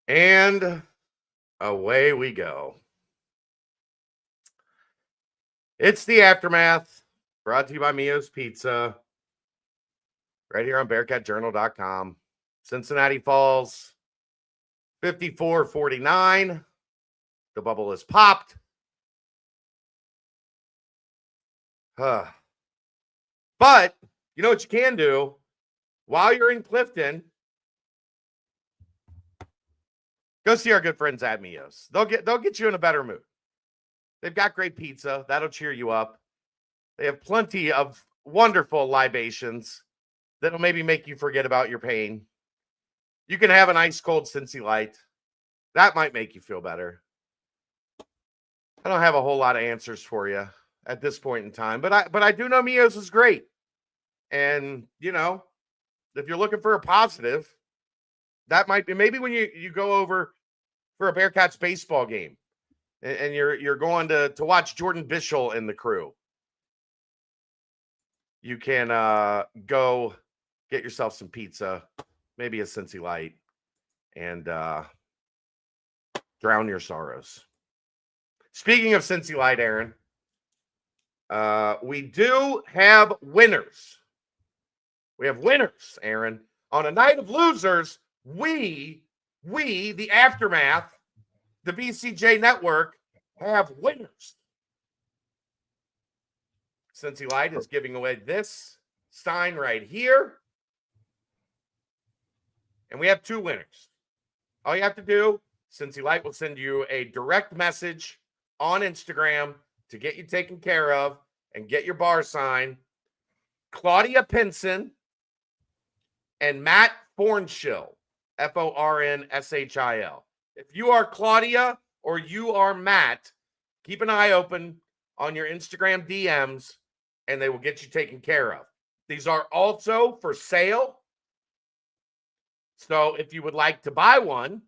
And away we go. It's the aftermath, brought to you by Mio's Pizza, right here on BearcatJournal.com. Cincinnati falls 54-49. The bubble is popped. But you know what you can do while you're in Clifton? Go see our good friends at Mio's. They'll get you in a better mood. They've got great pizza. That'll cheer you up. They have plenty of wonderful libations that'll maybe make you forget about your pain. You can have an ice cold Cincy Light. That might make you feel better. I don't have a whole lot of answers for you at this point in time, but I do know Mio's is great. And, you know, if you're looking for a positive, that might be maybe when you go over for a Bearcats baseball game and you're going to watch Jordan Bischel and the crew. You can go get yourself some pizza, maybe a Cincy Light, and drown your sorrows. Speaking of Cincy Light, Aaron, we do have winners. We have winners, Aaron. On a night of losers, we, the Aftermath, the BCJ Network, have winners. Cincy Light is giving away this sign right here. And we have two winners. All you have to do, Cincy Light will send you a direct message on Instagram to get you taken care of and get your bar sign. Claudia Pinson and Matt Fornshil, Fornshil. If you are Claudia or you are Matt, keep an eye open on your Instagram DMs and they will get you taken care of. These are also for sale. So if you would like to buy one,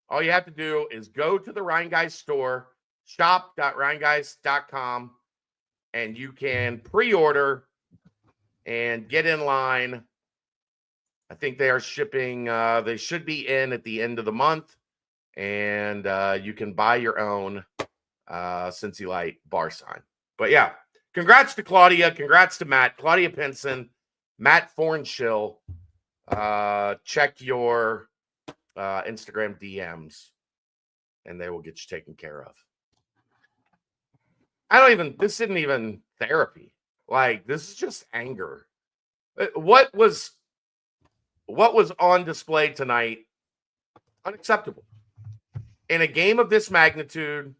all you have to do is go to the Rhine Guys store, shop.rhineguys.com, and you can pre-order and get in line. I think they are shipping. They should be in at the end of the month, and you can buy your own Cincy Light bar sign. But yeah, congrats to Claudia. Congrats to Matt. Claudia Pinson, Matt Fornshil. Check your Instagram DMs, and they will get you taken care of. This isn't even therapy. Like, this is just anger. What was on display tonight? Unacceptable. In a game of this magnitude,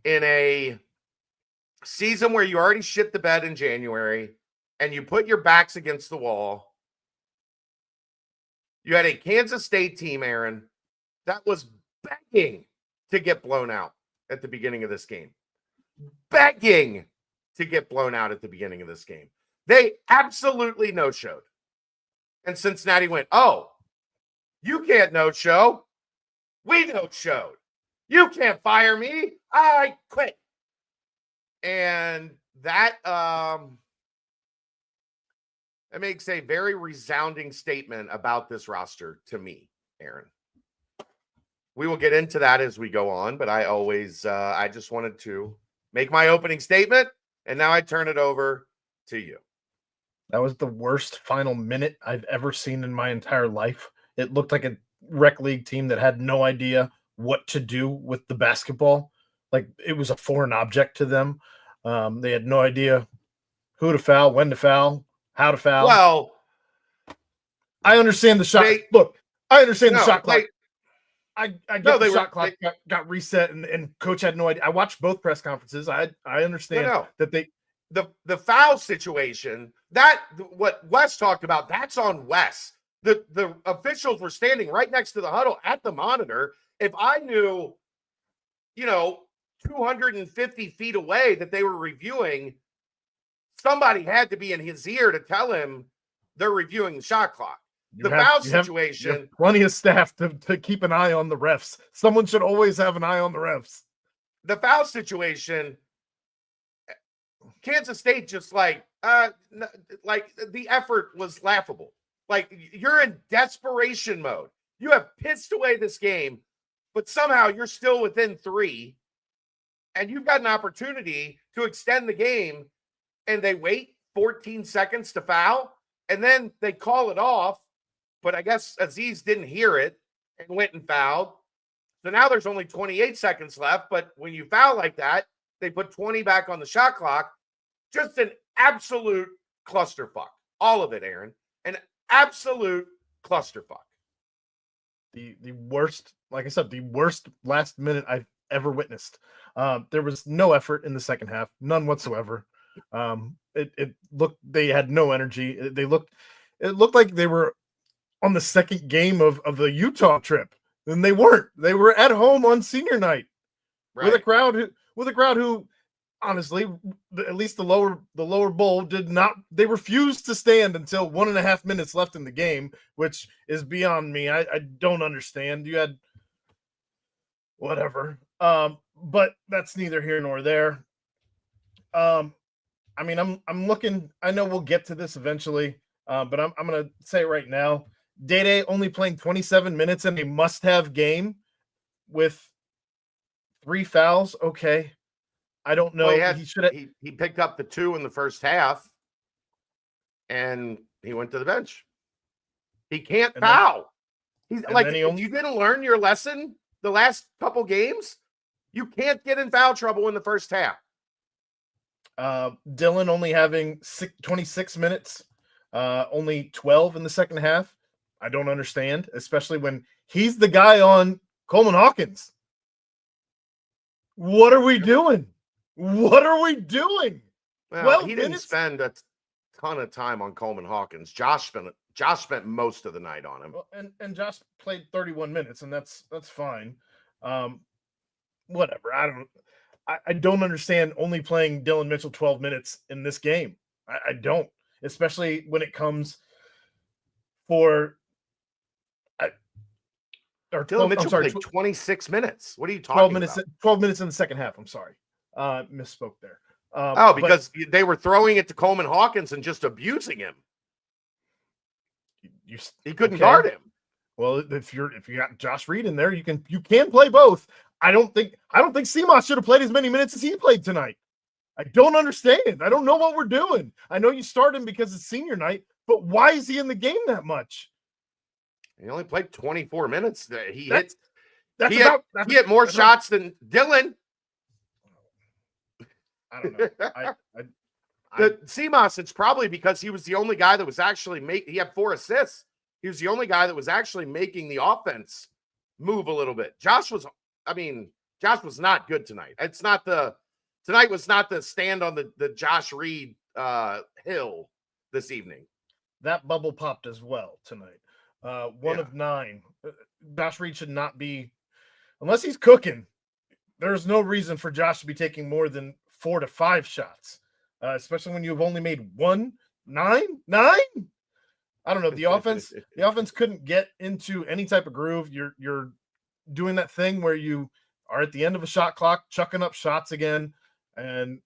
in a season where you already shit the bed in January, and you put your backs against the wall, you had a Kansas State team, Aaron, that was begging to get blown out at the beginning of this game. Begging to get blown out at the beginning of this game. They absolutely no-showed. And Cincinnati went, oh, you can't no-show. We no-showed. You can't fire me. I quit. And that it makes a very resounding statement about this roster to me, Aaron. We will get into that as we go on, but I just wanted to make my opening statement, and now I turn it over to you. That was the worst final minute I've ever seen in my entire life. It looked like a rec league team that had no idea what to do with the basketball. Like, it was a foreign object to them. They had no idea who to foul, when to foul, how to foul. Well, I understand the shot. I understand the shot clock. I get the shot clock got reset, and coach had no idea. I watched both press conferences. I understand that the foul situation, that what Wes talked about, that's on Wes. The officials were standing right next to the huddle at the monitor. If I knew, 250 feet away that they were reviewing, somebody had to be in his ear to tell him they're reviewing the shot clock. Foul situation. You have plenty of staff to keep an eye on the refs. Someone should always have an eye on the refs. The foul situation, Kansas State just the effort was laughable. Like, you're in desperation mode. You have pissed away this game, but somehow you're still within 3, and you've got an opportunity to extend the game, and they wait 14 seconds to foul, and then they call it off. But I guess Aziz didn't hear it and went and fouled. So now there's only 28 seconds left. But when you foul like that, they put 20 back on the shot clock. Just an absolute clusterfuck. All of it, Aaron. An absolute clusterfuck. The worst, like I said, the worst last minute I've ever witnessed. There was no effort in the second half, none whatsoever. It looked, they had no energy. It looked like they were on the second game of the Utah trip, and they weren't. They were at home on senior night, right, with a crowd who honestly, at least the lower bowl did not. They refused to stand until 1.5 minutes left in the game, which is beyond me. I don't understand. You had whatever, but that's neither here nor there. I mean, I'm looking. I know we'll get to this eventually, but I'm gonna say right now, Day only playing 27 minutes in a must-have game with 3 fouls. Okay. I don't know. Well, he picked up the 2 in the first half, and he went to the bench. He can't foul. He's like, if you didn't learn your lesson the last couple games, you can't get in foul trouble in the first half. Dylan only having 26 minutes, only 12 in the second half. I don't understand, especially when he's the guy on Coleman Hawkins. What are we doing? What are we doing? Well, he didn't spend a ton of time on Coleman Hawkins. Josh spent most of the night on him. Well, and Josh played 31 minutes, and that's fine. Whatever. I don't understand only playing Dylan Mitchell 12 minutes in this game. I don't, especially when it comes for. Dylan Mitchell played 26 minutes. What are you talking about? 12 minutes in the second half. I'm sorry. Misspoke there. Because they were throwing it to Coleman Hawkins and just abusing him. He couldn't guard him. Well, if you got Josh Reed in there, you can play both. I don't think Seamoss should have played as many minutes as he played tonight. I don't understand. I don't know what we're doing. I know you start him because it's senior night, but why is he in the game that much? He only played 24 minutes. He hit more shots than Dylan. I don't know. Seamoss, it's probably because he was the only guy that was actually he had 4 assists. He was the only guy that was actually making the offense move a little bit. Josh was not good tonight. Tonight was not the stand on the Josh Reed hill this evening. That bubble popped as well tonight. One of 9. Josh Reed should not be, unless he's cooking. There's no reason for Josh to be taking more than 4 to 5 shots, especially when you've only made 9. I don't know. The offense couldn't get into any type of groove. You're doing that thing where you are at the end of a shot clock, chucking up shots again, and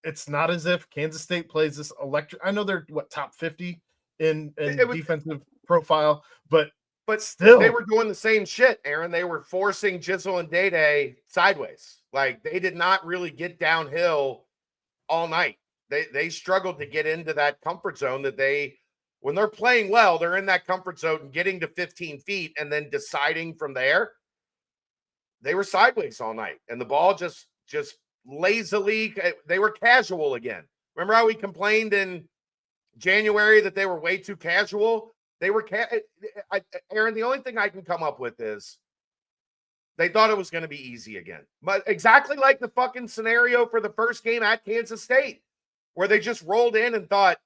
it's not as if Kansas State plays this electric. I know they're top 50 in defensive profile, but still they were doing the same shit, Aaron. They were forcing Jizzle and Day sideways. Like, they did not really get downhill all night. They struggled to get into that comfort zone that when they're playing well, they're in that comfort zone and getting to 15 feet and then deciding from there. They were sideways all night, and the ball just lazily, they were casual again. Remember how we complained in January that they were way too casual? They were, Aaron, the only thing I can come up with is they thought it was going to be easy again. But exactly like the fucking scenario for the first game at Kansas State, where they just rolled in and thought,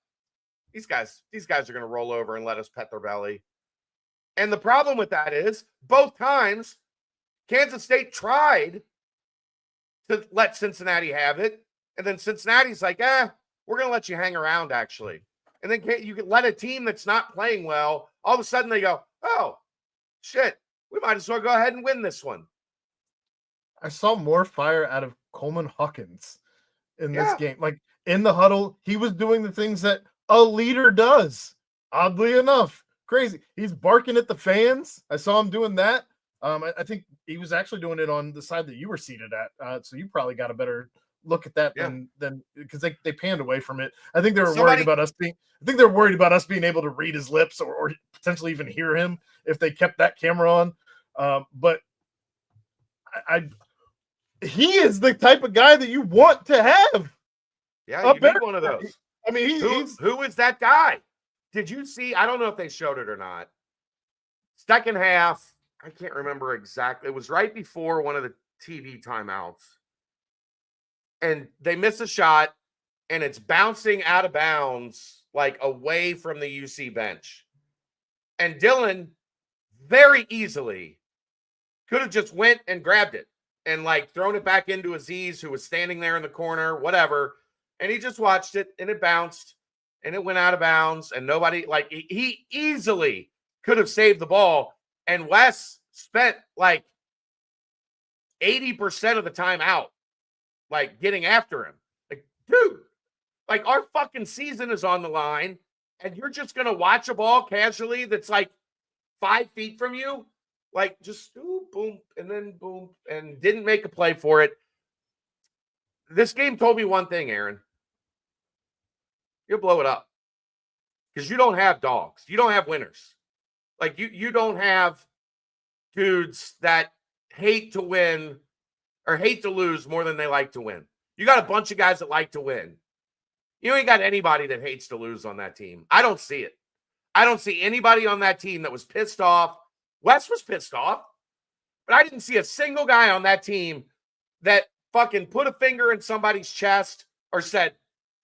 these guys are going to roll over and let us pet their belly. And the problem with that is, both times, Kansas State tried to let Cincinnati have it, and then Cincinnati's like, we're going to let you hang around, actually. And then you can let a team that's not playing well, all of a sudden they go, oh, shit, we might as well go ahead and win this one. I saw more fire out of Coleman Hawkins in this game. Like, in the huddle, he was doing the things that a leader does, oddly enough. crazy. He's barking at the fans. I saw him doing that. I think he was actually doing it on the side that you were seated at. So you probably got a better look at that than because they panned away from it. I think they were worried about us being. I think they're worried about us being able to read his lips or potentially even hear him if they kept that camera on. But he is the type of guy that you want to have. Yeah, you need one of those. I mean, who is that guy? Did you see? I don't know if they showed it or not. Second half, I can't remember exactly. It was right before one of the TV timeouts. And they miss a shot, and it's bouncing out of bounds, like away from the UC bench. And Dylan very easily could have just went and grabbed it and like thrown it back into Aziz, who was standing there in the corner, whatever. And he just watched it, and it bounced, and it went out of bounds, and nobody, like, he easily could have saved the ball. And Wes spent like 80% of the time out, like getting after him. Like, dude, like our fucking season is on the line, and you're just going to watch a ball casually that's like 5 feet from you, like just boom, and then boom, and didn't make a play for it. This game told me one thing, Aaron. You'll blow it up because you don't have dogs. You don't have winners. Like you don't have dudes that hate to win or hate to lose more than they like to win. You got a bunch of guys that like to win. You ain't got anybody that hates to lose on that team. I don't see it. I don't see anybody on that team that was pissed off. Wes was pissed off, but I didn't see a single guy on that team that fucking put a finger in somebody's chest or said,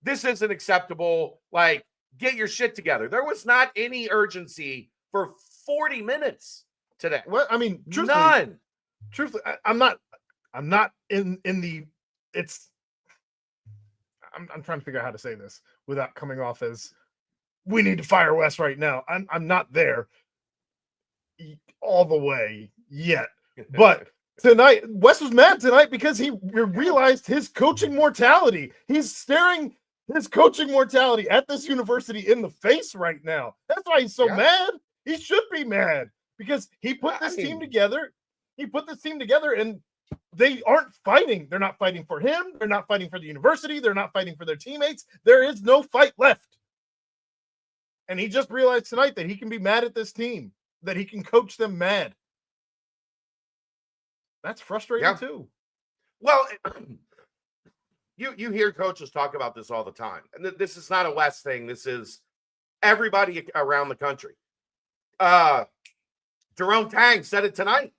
this isn't acceptable. Like, get your shit together. There was not any urgency for 40 minutes today. Well, I mean, none. Truthfully, I'm not in the. It's. I'm trying to figure out how to say this without coming off as we need to fire Wes right now. I'm not there all the way yet, but. Tonight, Wes was mad tonight because he realized his coaching mortality. He's staring his coaching mortality at this university in the face right now. That's why he's so mad. He should be mad because he put this team together. He put this team together, and they aren't fighting. They're not fighting for him. They're not fighting for the university. They're not fighting for their teammates. There is no fight left. And he just realized tonight that he can be mad at this team, that he can coach them mad. That's frustrating too. Well, you hear coaches talk about this all the time. And this is not a West thing. This is everybody around the country. Jerome Tang said it tonight.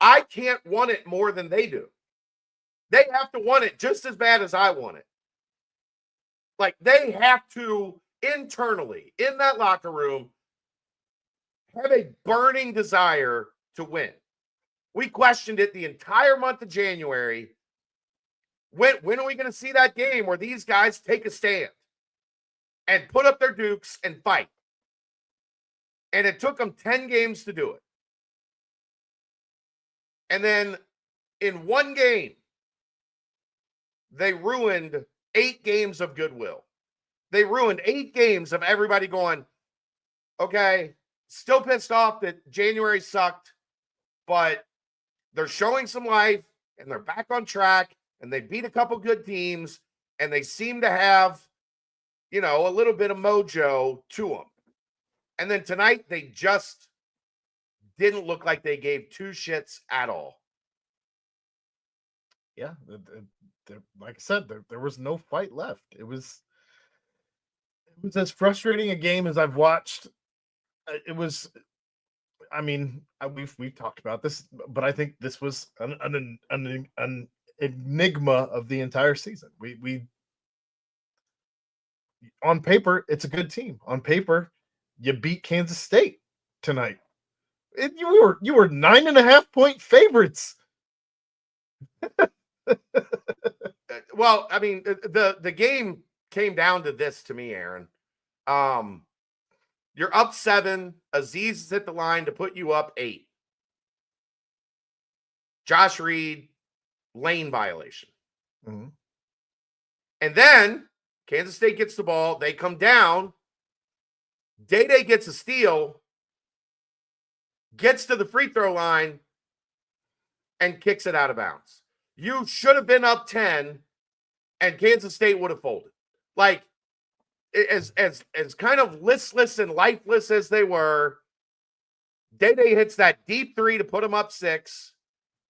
I can't want it more than they do. They have to want it just as bad as I want it. Like, they have to internally in that locker room have a burning desire to win. We questioned it the entire month of January. When are we going to see that game where these guys take a stand and put up their dukes and fight? And it took them 10 games to do it. And then in one game, they ruined 8 games of goodwill. They ruined 8 games of everybody going, okay, still pissed off that January sucked, but they're showing some life, and they're back on track, and they beat a couple good teams, and they seem to have, a little bit of mojo to them. And then tonight, they just didn't look like they gave 2 shits at all. Yeah, like I said, there was no fight left. It was as frustrating a game as I've watched. It was. I mean, we've talked about this, but I think this was an enigma of the entire season. We on paper, it's a good team. On paper, you beat Kansas State tonight. You were 9.5-point favorites. Well, I mean, the game came down to this to me, Aaron. You're up 7. Aziz is at the line to put you up 8. Josh Reed, lane violation. Mm-hmm. And then Kansas State gets the ball. They come down. Day gets a steal, gets to the free throw line, and kicks it out of bounds. You should have been up 10, and Kansas State would have folded. Like, as kind of listless and lifeless as they were, Day hits that deep three to put him up 6.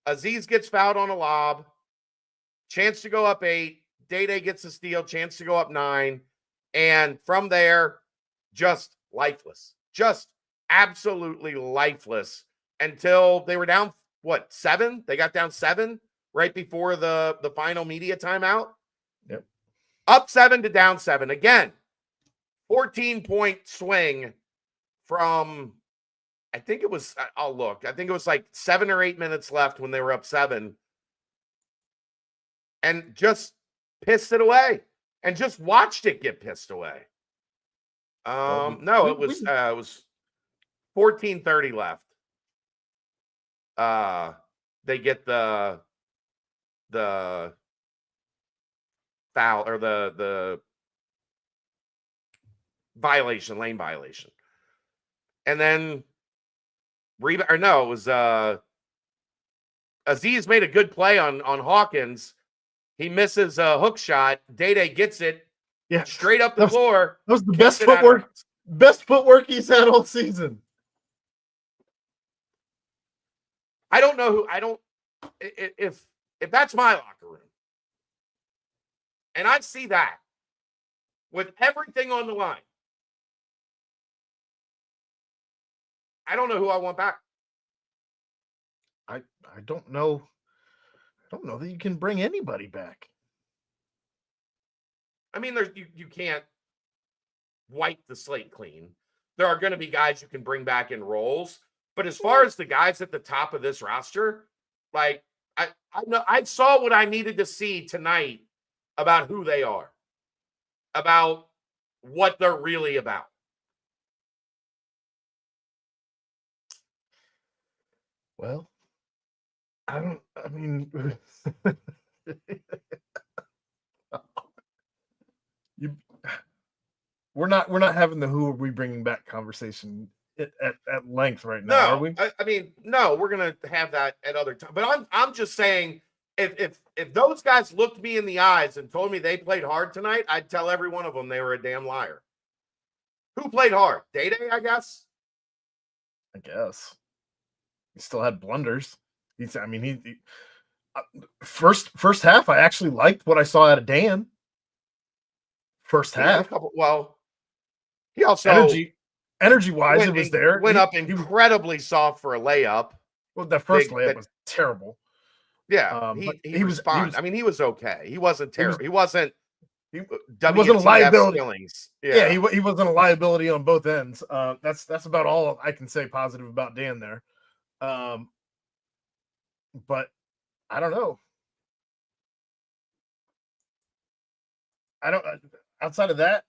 Aziz gets fouled on a lob. Chance to go up 8. Day gets a steal. Chance to go up 9. And from there, just lifeless. Just absolutely lifeless until they were down, 7? They got down 7 right before the final media timeout. Yep. Up 7 to down 7. Again, 14-point swing from, I think it was, I'll look. I think it was like 7 or 8 minutes left when they were up 7. And just pissed it away. And just watched it get pissed away. No, it was 14:30 left. They get the foul or the violation, lane violation. And then it was Aziz made a good play on Hawkins. He misses a hook shot. Day gets it straight up the floor. That was the best footwork he's had all season. I don't know if that's my locker room. And I see that with everything on the line. I don't know who I want back. I don't know. I don't know that you can bring anybody back. I mean, you can't wipe the slate clean. There are going to be guys you can bring back in roles, but as far as the guys at the top of this roster, like I saw what I needed to see tonight about who they are, about what they're really about. Well, we're not having the who are we bringing back conversation at length right now, are we? I mean, no, we're gonna have that at other times. But I'm just saying, if those guys looked me in the eyes and told me they played hard tonight, I'd tell every one of them they were a damn liar. Who played hard? Day, I guess. I guess he still had blunders. First half, I actually liked what I saw out of Dan. First half. He also energy wise, it was there. Went up incredibly soft for a layup. Well, the first layup was terrible. Yeah, he responded. He was okay. He wasn't terrible. He wasn't a liability. Skillings. Yeah, he wasn't a liability on both ends. That's about all I can say positive about Dan there. But I don't know. Outside of that,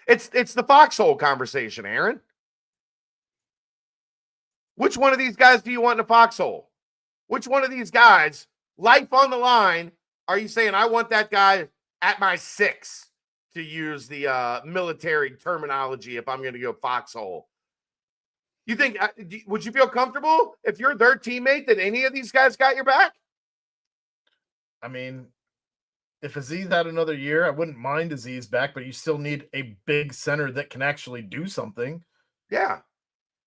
it's the foxhole conversation, Aaron. Which one of these guys do you want in a foxhole? Which one of these guys, life on the line, are you saying I want that guy at my 6, to use the military terminology if I'm going to go foxhole? You think, would you feel comfortable if you're their teammate that any of these guys got your back? I mean, if Aziz had another year, I wouldn't mind Aziz back, but you still need a big center that can actually do something. Yeah.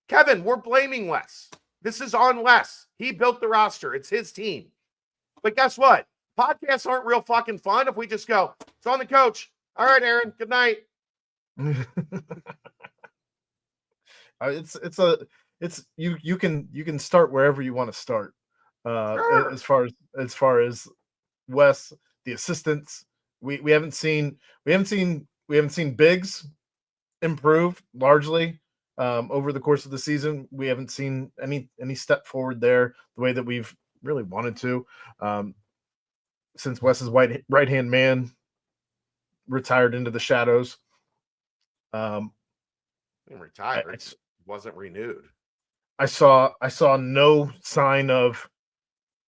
Kevin, we're blaming Wes. This is on Wes. He built the roster. It's his team. But guess what? Podcasts aren't real fucking fun if we just go, it's on the coach. All right, Aaron, good night. You can start wherever you want to start. Sure. As far as Wes, the assistants, we haven't seen bigs improve largely over the course of the season. We haven't seen any step forward there the way that we've really wanted to since Wes's right hand man retired into the shadows. Retired. Wasn't renewed. I saw no sign of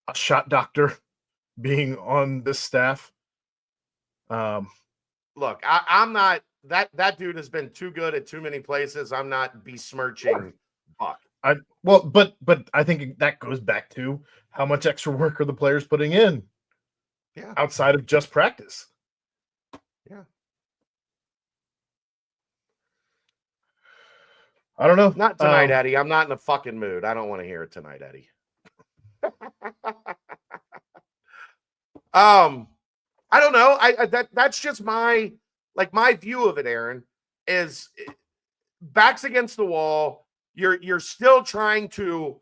a shot doctor being on this staff. Look, I'm not that dude has been too good at too many places. I'm not besmirching Buck. But I think that goes back to how much extra work are the players putting in outside of just practice. Yeah. I don't know. Not tonight, Eddie. I'm not in a fucking mood. I don't want to hear it tonight, Eddie. I don't know. That's just my view of it, Aaron, is backs against the wall. You're still trying to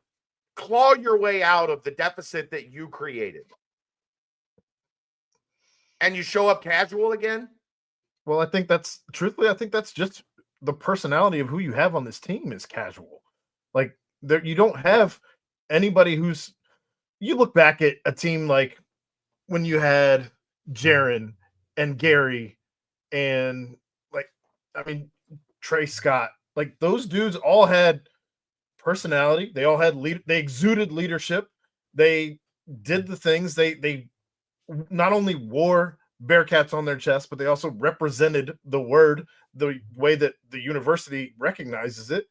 claw your way out of the deficit that you created. And you show up casual again? Well, I think that's just the personality of who you have on this team is casual. Like you don't have anybody who's you look back at a team like when you had Jaron and Gary and Trey Scott, like those dudes all had personality. They all had they exuded leadership. They did the things they not only wore Bearcats on their chest, but they also represented the word the way that the university recognizes it.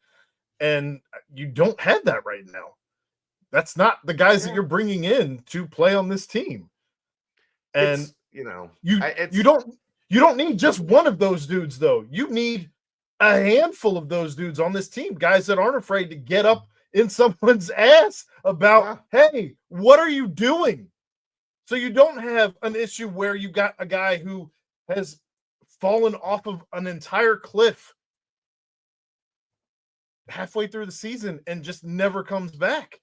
And you don't have that right now. That's not the guys that you're bringing in to play on this team. And you don't need just one of those dudes, though. You need a handful of those dudes on this team, guys that aren't afraid to get up in someone's ass about, hey, what are you doing? So you don't have an issue where you got a guy who has fallen off of an entire cliff halfway through the season and just never comes back.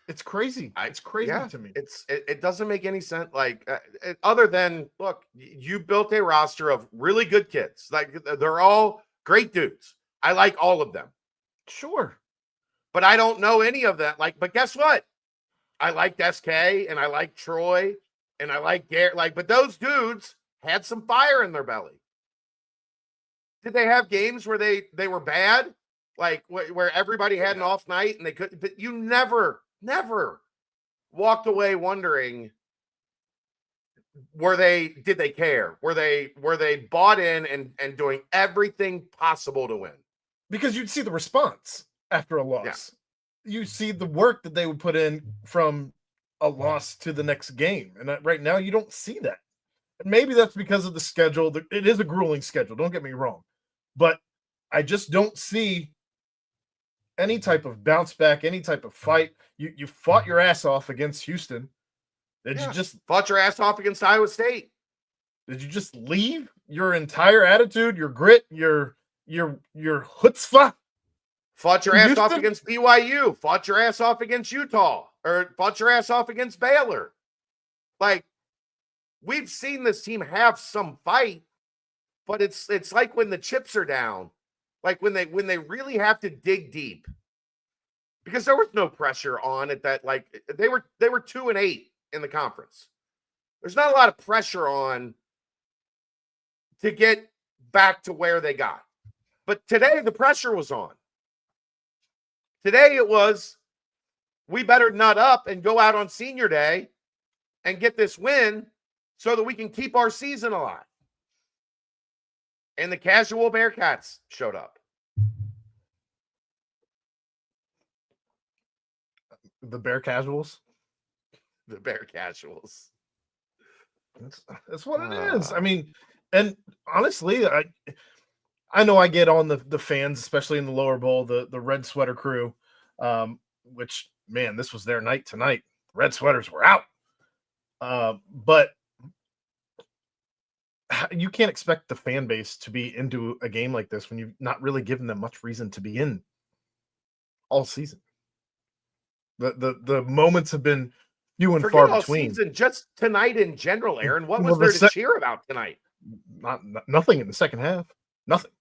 It's crazy. It's crazy to me. It doesn't make any sense. Like other than, look, you built a roster of really good kids. Like they're all great dudes. I like all of them. Sure. But I don't know any of that. But guess what? I liked SK and I like Troy and I like Garrett. But those dudes had some fire in their belly. Did they have games where they were bad? Like where everybody had an off night and they couldn't, but you never walked away wondering, did they care? Were they bought in and doing everything possible to win? Because you'd see the response after a loss. Yeah. You see the work that they would put in from a loss to the next game. And right now you don't see that. And maybe that's because of the schedule. It is a grueling schedule. Don't get me wrong. But I just don't see any type of bounce back, any type of fight. You fought your ass off against Houston. Did you just fought your ass off against Iowa State? Did you just leave your entire attitude, your grit, your chutzpah? Fought your ass off against BYU. Fought your ass off against Utah, or fought your ass off against Baylor. Like, we've seen this team have some fight, but it's like when the chips are down, like when they really have to dig deep, because there was no pressure on it. That like they were 2-8 in the conference. There's not a lot of pressure on to get back to where they got. But today the pressure was on. Today it was, we better nut up and go out on senior day and get this win so that we can keep our season alive. And the casual Bearcats showed up. The Bear Casuals? The Bear Casuals. That's what it is. I mean, and honestly, I know I get on the fans, especially in the lower bowl, the red sweater crew, which, man, this was their night tonight. Red sweaters were out. But you can't expect the fan base to be into a game like this when you've not really given them much reason to be in all season. The moments have been few and far between. Season, just tonight in general, Aaron. What was there to cheer about tonight? Nothing in the second half. Nothing.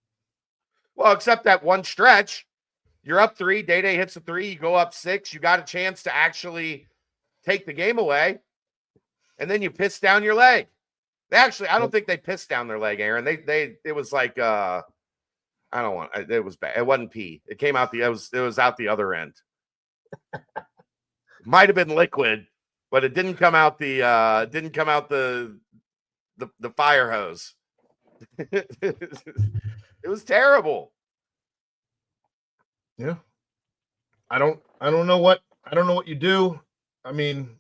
Well, except that one stretch. You're up 3. Day hits a 3. You go up 6. You got a chance to actually take the game away. And then you piss down your leg. I don't think they pissed down their leg, Aaron. It was like it was bad. It wasn't pee. It came out it was out the other end. Might have been liquid, but it didn't come out the the fire hose. It was terrible. Yeah. I don't know what you do. I mean,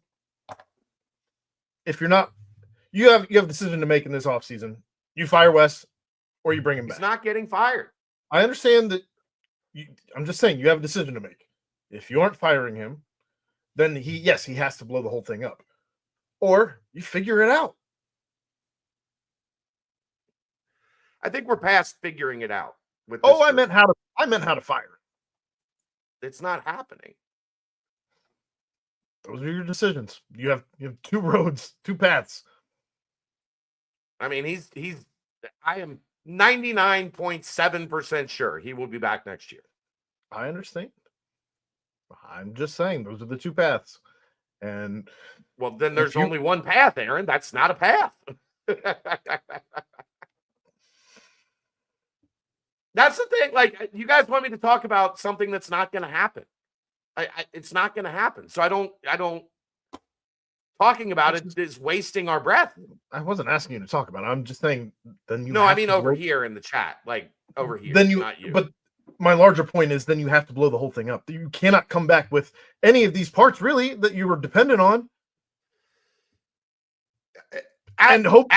if you're not, you have a decision to make in this offseason. You fire Wes or you bring him back. He's not getting fired. I understand that. I'm just saying you have a decision to make. If you aren't firing him, then he has to blow the whole thing up, or you figure it out. I think we're past figuring it out. With I meant how to fire. It's not happening. Those are your decisions. You have two roads, two paths. I mean, I am 99.7% sure he will be back next year. I understand. I'm just saying those are the two paths. And well, then there's only one path, Aaron. That's not a path. That's the thing. Like, you guys want me to talk about something that's not going to happen. It's not going to happen. So I don't talking about it is wasting our breath. I wasn't asking you to talk about it. I'm just saying then you. No, I mean over here in the chat, like over here. Then not you. But my larger point is then you have to blow the whole thing up. You cannot come back with any of these parts really that you were dependent on. And hope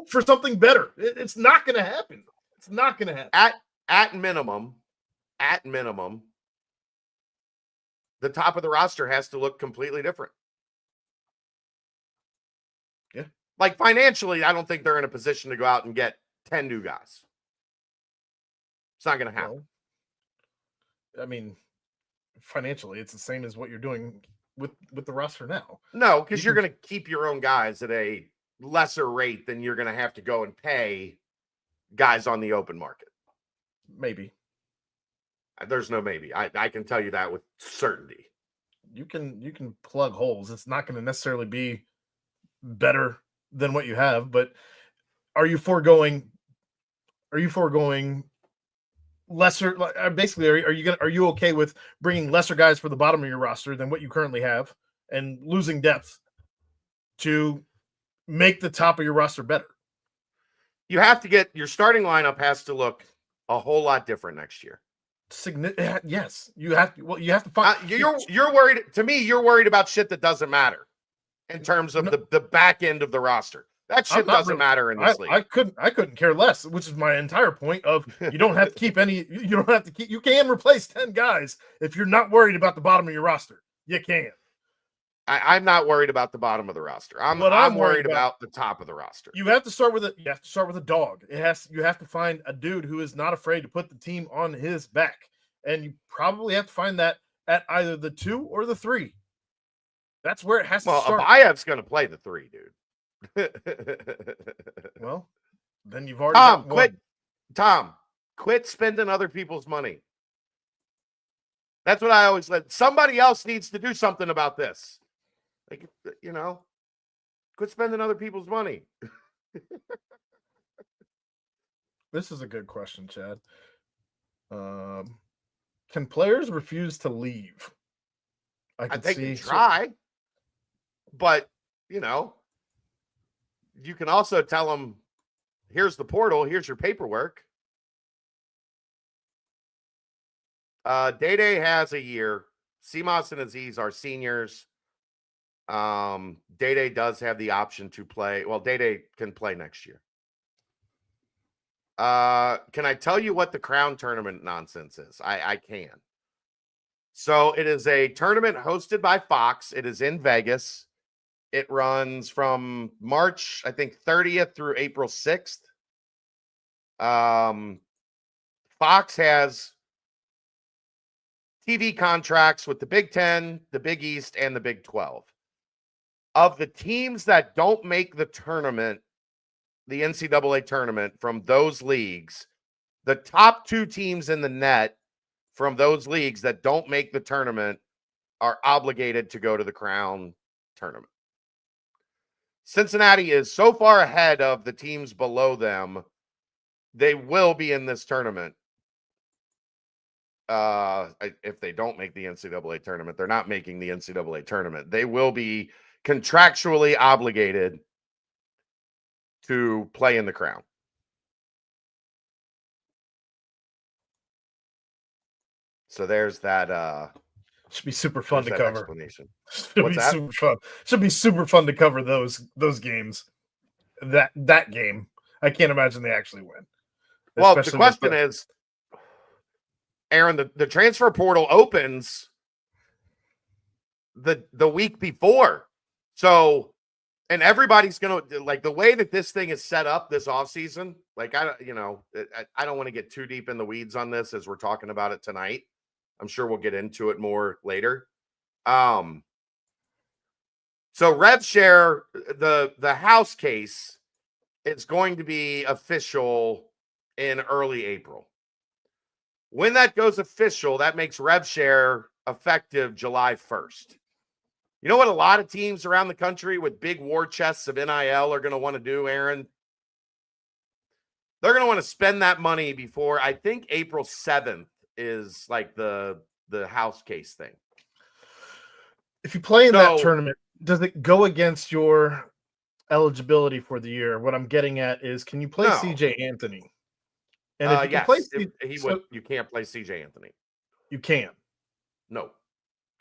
for something better. It's not going to happen. It's not going to happen. At minimum, the top of the roster has to look completely different. Yeah. Like financially, I don't think they're in a position to go out and get 10 new guys. It's not going to happen. Well, I mean, financially, it's the same as what you're doing with the roster now. No, because you're going to keep your own guys at a lesser rate than you're going to have to go and pay guys on the open market. Maybe. There's no maybe. I can tell you that with certainty. You can plug holes. It's not going to necessarily be better than what you have, but are you foregoing lesser? Basically, are you okay with bringing lesser guys for the bottom of your roster than what you currently have and losing depth to make the top of your roster better? You have to get your starting lineup has to look a whole lot different next year. Yes, you have to. Well, you have to find. You're worried. To me, you're worried about shit that doesn't matter in terms of the back end of the roster. That shit doesn't matter in this league. I couldn't care less, which is my entire point of you don't have to keep any. You don't have to keep. You can replace 10 guys if you're not worried about the bottom of your roster. You can. I'm not worried about the bottom of the roster. I'm worried about the top of the roster. You have to start with a dog. You have to find a dude who is not afraid to put the team on his back. And you probably have to find that at either the 2 or the 3. That's where it has to start. Well, Abayev's going to play the 3, dude. Well, then you've already quit spending other people's money. That's what I always said. Somebody else needs to do something about this. Like, quit spending other people's money. This is a good question, Chad. Can players refuse to leave? I think they try, but you can also tell them, "Here's the portal. Here's your paperwork." Day has a year. Seamoss and Aziz are seniors. Day does have the option to play. Well, Day can play next year. Can I tell you what the Crown Tournament nonsense is? I can. So it is a tournament hosted by Fox. It is in Vegas. It runs from March, I think, 30th through April 6th. Fox has TV contracts with the Big Ten, the Big East, and the Big 12. Of the teams that don't make the tournament, the NCAA tournament from those leagues, the top 2 teams in the net from those leagues that don't make the tournament are obligated to go to the Crown Tournament. Cincinnati is so far ahead of the teams below them, they will be in this tournament. If they don't make the NCAA tournament, they're not making the NCAA tournament. They will be contractually obligated to play in the Crown. So there's that. Should be super fun to cover. Explanation. Should be super fun. Should be super fun to cover those games. That game. I can't imagine they actually win. Well, the question is, Aaron, the transfer portal opens the week before. So, and everybody's going to, like, the way that this thing is set up this offseason, like, I don't want to get too deep in the weeds on this as we're talking about it tonight. I'm sure we'll get into it more later. So rev share, the house case, it's going to be official in early April. When that goes official, that makes rev share effective July 1st. You know what a lot of teams around the country with big war chests of NIL are going to want to do, Aaron? They're going to want to spend that money before, I think, April 7th is like the house case thing. If you play in that tournament, does it go against your eligibility for the year? What I'm getting at is, can you play CJ Anthony? And if you yes, play, you can't play CJ Anthony. You can. No.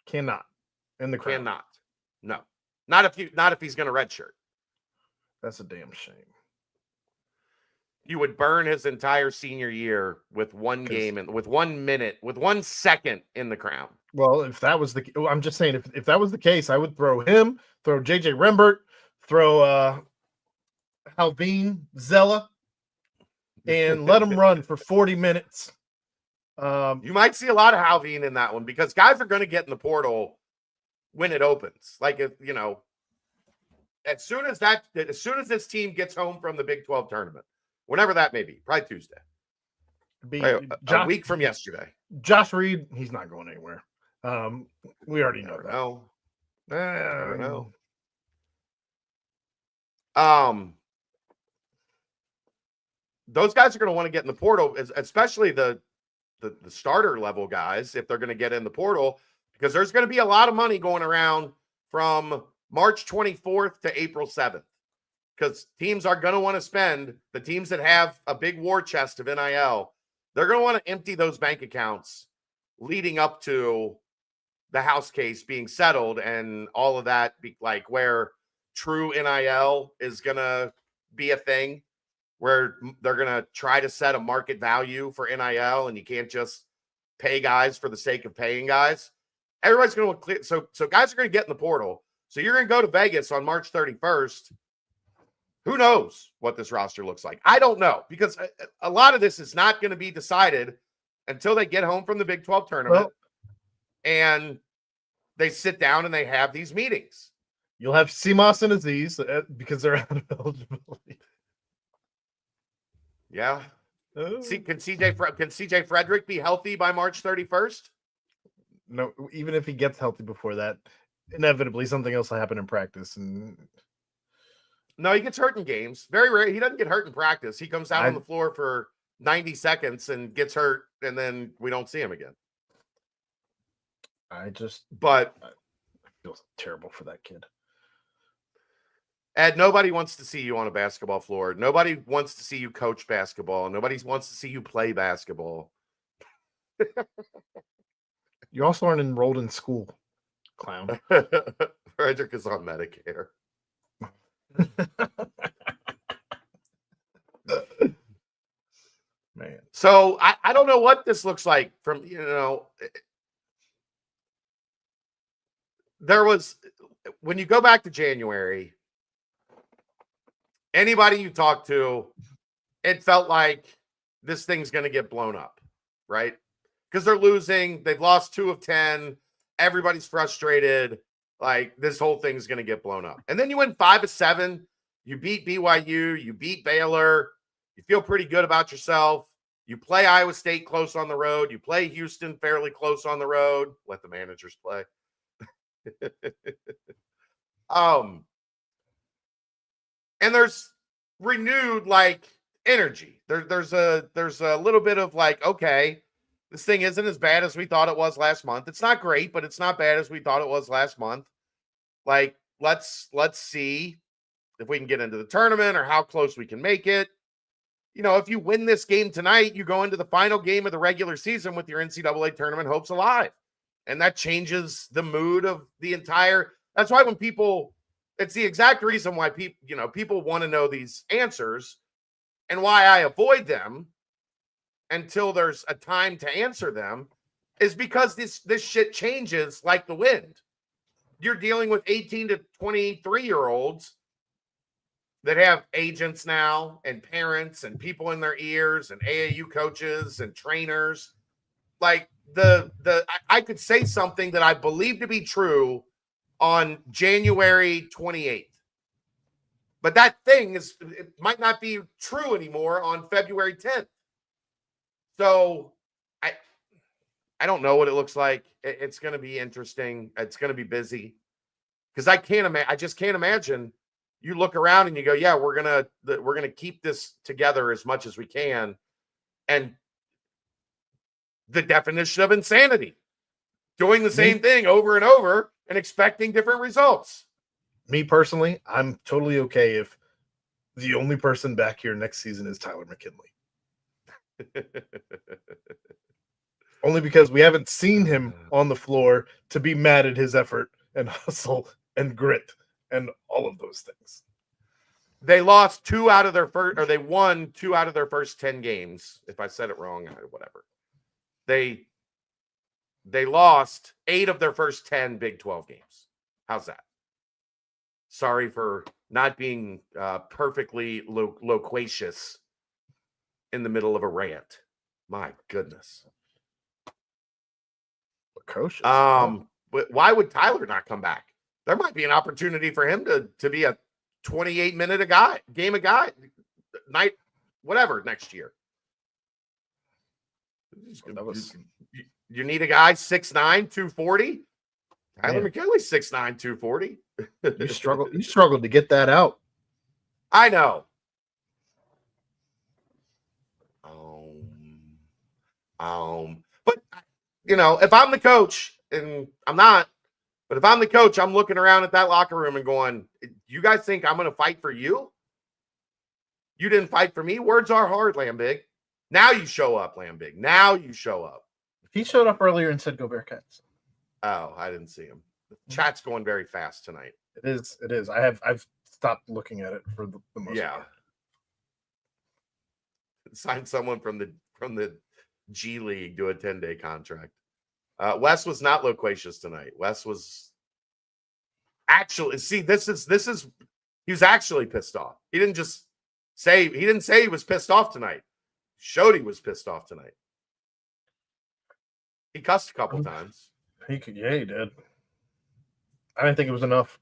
Cannot. In the Crown. Cannot. No. Not if he's going to redshirt. That's a damn shame. You would burn his entire senior year with one game and with 1 minute, with 1 second in the Crown. Well, if that was I'm just saying, if that was the case, I would throw him, throw JJ Rembert, throw Halvine Zella, and let him run for 40 minutes. You might see a lot of Halvine in that one because guys are going to get in the portal when it opens. Like, as soon as this team gets home from the Big 12 tournament, whenever that may be, probably Tuesday. A week from yesterday. Josh Reed, he's not going anywhere. We already know that. I don't know. Those guys are going to want to get in the portal, especially the starter level guys, if they're going to get in the portal, because there's going to be a lot of money going around from March 24th to April 7th. Because teams are going to want to spend, the teams that have a big war chest of NIL, they're going to want to empty those bank accounts leading up to the house case being settled and all of that, like where true NIL is going to be a thing, where they're going to try to set a market value for NIL and you can't just pay guys for the sake of paying guys. Everybody's going to clear. So guys are going to get in the portal. So you're going to go to Vegas on March 31st. Who knows what this roster looks like? I don't know, because a lot of this is not going to be decided until they get home from the Big 12 tournament and they sit down and they have these meetings. You'll have Simas and Aziz because they're out of eligibility. Yeah. Can CJ Frederick be healthy by March 31st? No, even if he gets healthy before that, inevitably something else will happen in practice. And no, he gets hurt in games. Very rare. He doesn't get hurt in practice. He comes out on the floor for 90 seconds and gets hurt, and then we don't see him again. I feel terrible for that kid. Ed, nobody wants to see you on a basketball floor. Nobody wants to see you coach basketball. Nobody wants to see you play basketball. You also aren't enrolled in school, clown. Frederick is on Medicare. Man. So I don't know what this looks like from, there was, when you go back to January, anybody you talk to, it felt like this thing's going to get blown up, right? Because they're losing. They've lost 2 of 10. Everybody's frustrated. Like, this whole thing's going to get blown up. And then you win 5 of 7. You beat BYU. You beat Baylor. You feel pretty good about yourself. You play Iowa State close on the road. You play Houston fairly close on the road. Let the managers play. And there's renewed like energy. There's a little bit of like, okay, this thing isn't as bad as we thought it was last month. It's not great, but it's not bad as we thought it was last month. Like, let's see if we can get into the tournament or how close we can make it. You know, if you win this game tonight, you go into the final game of the regular season with your NCAA tournament hopes alive. And that changes the mood of the entire. That's why when people, it's the exact reason why people want to know these answers and why I avoid them until there's a time to answer them is because this shit changes like the wind. You're dealing with 18 to 23-year-olds that have agents now and parents and people in their ears and AAU coaches and trainers. Like I could say something that I believe to be true on January 28th. But that thing it might not be true anymore on February 10th. So I don't know what it looks like. It's going to be interesting. It's going to be busy because I just can't imagine. You look around and you go, yeah, we're gonna keep this together as much as we can, and the definition of insanity, doing the same thing over and over and expecting different results. Me personally, I'm totally okay if the only person back here next season is Tyler McKinley. Only because we haven't seen him on the floor to be mad at his effort and hustle and grit and all of those things. They lost they won 2 out of their first 10 games. If I said it wrong, whatever. They lost 8 of their first 10 Big 12 games. How's that? Sorry for not being perfectly loquacious in the middle of a rant. My goodness. Loquacious. Why would Tyler not come back? There might be an opportunity for him to be a 28-minute night, whatever, next year. You need a guy 6'9", 240. Tyler McKinley's 6'9", 240. You struggled to get that out. I know. But if I'm the coach, and I'm not, but if I'm the coach, I'm looking around at that locker room and going, you guys think I'm going to fight for you? You didn't fight for me. Words are hard, Lambig. Now you show up, Lambig. Now you show up. He showed up earlier and said, go Bearcats. Oh, I didn't see him. The chat's going very fast tonight. It is. I've stopped looking at it for the most part. Sign someone from the G League to a 10-day contract. Wes was not loquacious tonight. Wes was actually, he was actually pissed off. He didn't say he was pissed off tonight. Showed he was pissed off tonight. He cussed a couple times. He did. I didn't think it was enough.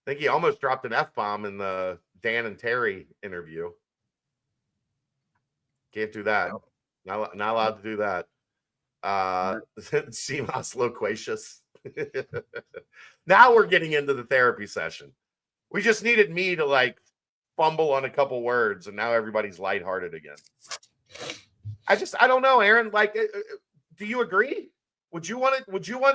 I think he almost dropped an F-bomb in the Dan and Terry interview. Can't do that. No. Not allowed to do that. CMOS loquacious. Now we're getting into the therapy session. We just needed me to fumble on a couple words, and now everybody's lighthearted again. I don't know, Aaron. Do you agree? Would you want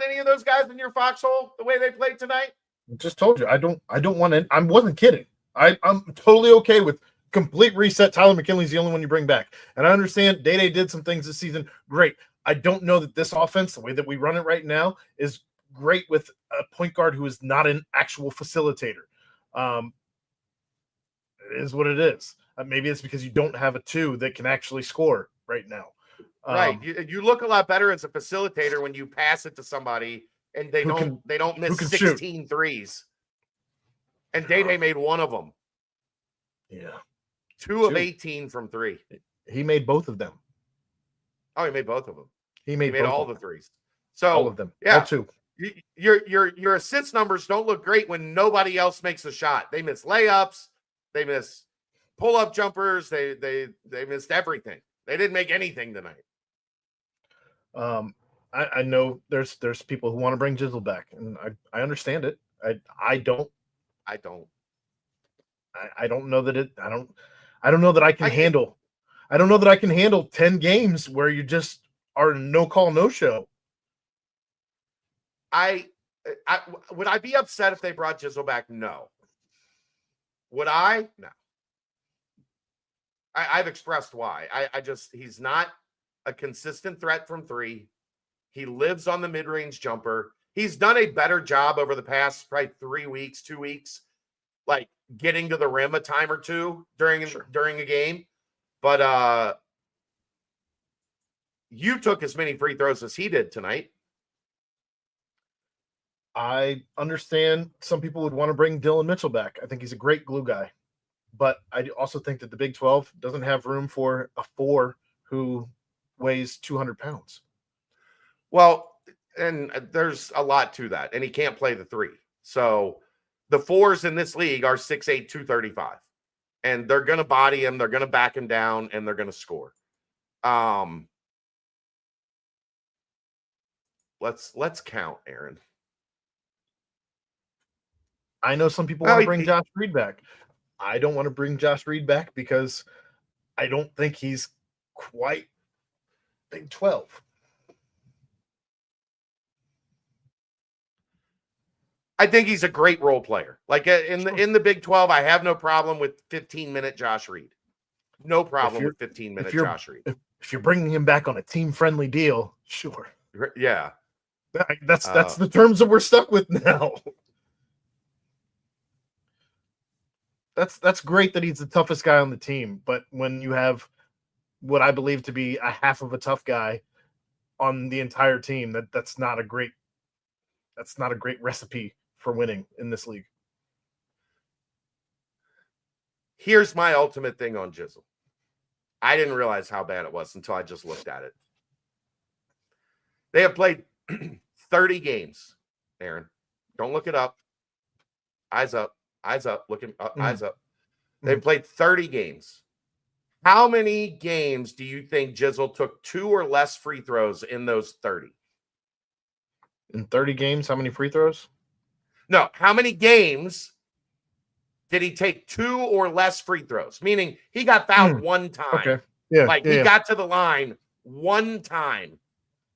any of those guys in your foxhole the way they played tonight? I just told you I don't want it. I wasn't kidding. I'm totally okay with complete reset. Tyler McKinley's the only one you bring back. And I understand Day did some things this season. Great. I don't know that this offense, the way that we run it right now, is great with a point guard who is not an actual facilitator. It is what it is. Maybe it's because you don't have a 2 that can actually score right now. Right. You look a lot better as a facilitator when you pass it to somebody and they don't miss 16 threes. And Day made one of them. Yeah. 2 of 18 from 3. He made both of them. Oh, he made both of them. He made all the threes. So all of them. Yeah. All 2. Your assist numbers don't look great when nobody else makes a shot. They miss layups. They miss pull-up jumpers. They missed everything. They didn't make anything tonight. I know there's people who want to bring Jizzle back, and I understand it. I don't know that it. I don't know that I can handle. I don't know that I can handle 10 games where you just are no call, no show. Would I be upset if they brought Jizzle back? No. Would I? No. I've expressed why. He's not a consistent threat from three. He lives on the mid-range jumper. He's done a better job over the past probably 3 weeks, 2 weeks, like getting to the rim a time or two during a game. But you took as many free throws as he did tonight. I understand some people would want to bring Dylan Mitchell back. I think he's a great glue guy. But I also think that the Big 12 doesn't have room for a 4 who weighs 200 pounds. Well, and there's a lot to that. And he can't play the 3. So the 4s in this league are 6'8", 235. And they're going to body him. They're going to back him down, and they're going to score. Let's count, Aaron. I know some people want to bring Josh Reed back. I don't want to bring Josh Reed back because I don't think he's quite Big 12. I think he's a great role player. Like in the Big 12, I have no problem with 15-minute Josh Reed. No problem with 15-minute Josh Reed. If you're bringing him back on a team-friendly deal, sure. Yeah. That's the terms that we're stuck with now. That's great that he's the toughest guy on the team, but when you have what I believe to be a half of a tough guy on the entire team, that's not a great recipe for winning in this league. Here's my ultimate thing on Jizzle. I didn't realize how bad it was until I just looked at it. They have played 30 games, Aaron. Don't look it up. Eyes up. Eyes up. Looking up. Eyes up. They've played 30 games. How many games do you think Jizzle took 2 or less free throws in those 30? In 30 games, how many free throws? No. How many games did he take 2 or less free throws? Meaning he got fouled one time. Okay. Yeah. He got to the line one time.